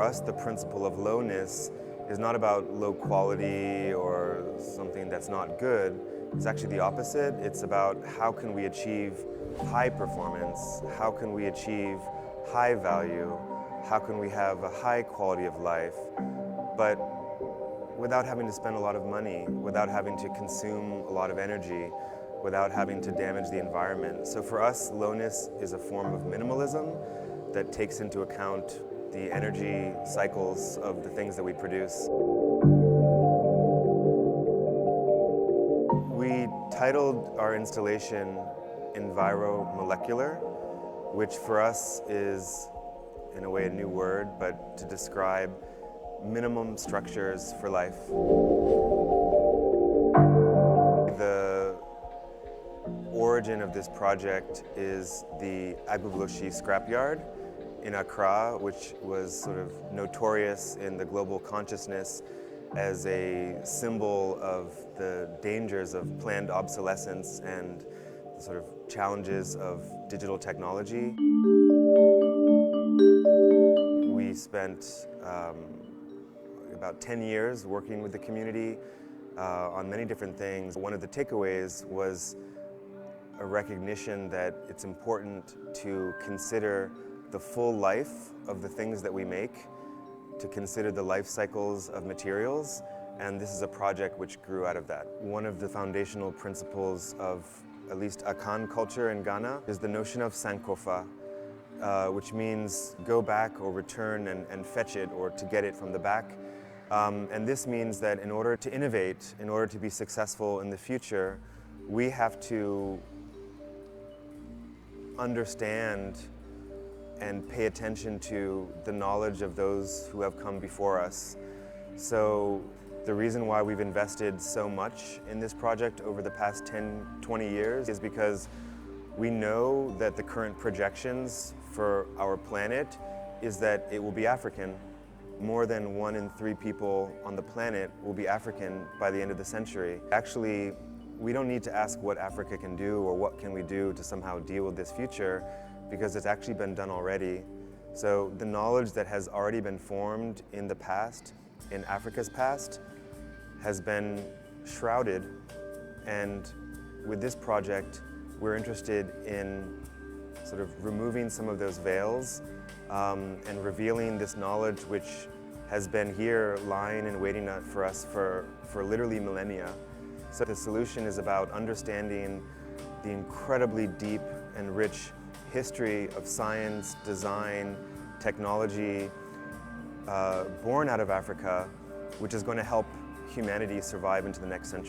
us, the principle of lowness is not about low quality or something that's not good. It's actually the opposite. It's about how can we achieve high performance, how can we achieve high value, how can we have a high quality of life, but without having to spend a lot of money, without having to consume a lot of energy, without having to damage the environment. So for us, lowness is a form of minimalism that takes into account the energy cycles of the things that we produce. We titled our installation Enviro-Molecular, which for us is, in a way, a new word, but to describe minimum structures for life. The origin of this project is the Agbogbloshie scrapyard in Accra, which was sort of notorious in the global consciousness as a symbol of the dangers of planned obsolescence and the sort of challenges of digital technology. We spent about 10 years working with the community on many different things. One of the takeaways was a recognition that it's important to consider the full life of the things that we make, to consider the life cycles of materials, and this is a project which grew out of that. One of the foundational principles of at least Akan culture in Ghana is the notion of sankofa, which means go back or return and fetch it or to get it from the back. And this means that in order to innovate, in order to be successful in the future, we have to understand and pay attention to the knowledge of those who have come before us. So the reason why we've invested so much in this project over the past 10, 20 years is because we know that the current projections for our planet is that it will be African. More than 1 in 3 people on the planet will be African by the end of the century. Actually, we don't need to ask what Africa can do or what can we do to somehow deal with this future, because it's actually been done already. So the knowledge that has already been formed in the past, in Africa's past, has been shrouded. And with this project, we're interested in sort of removing some of those veils and revealing this knowledge which has been here lying and waiting for us for literally millennia. So the solution is about understanding the incredibly deep and rich history of science, design, technology born out of Africa, which is going to help humanity survive into the next century.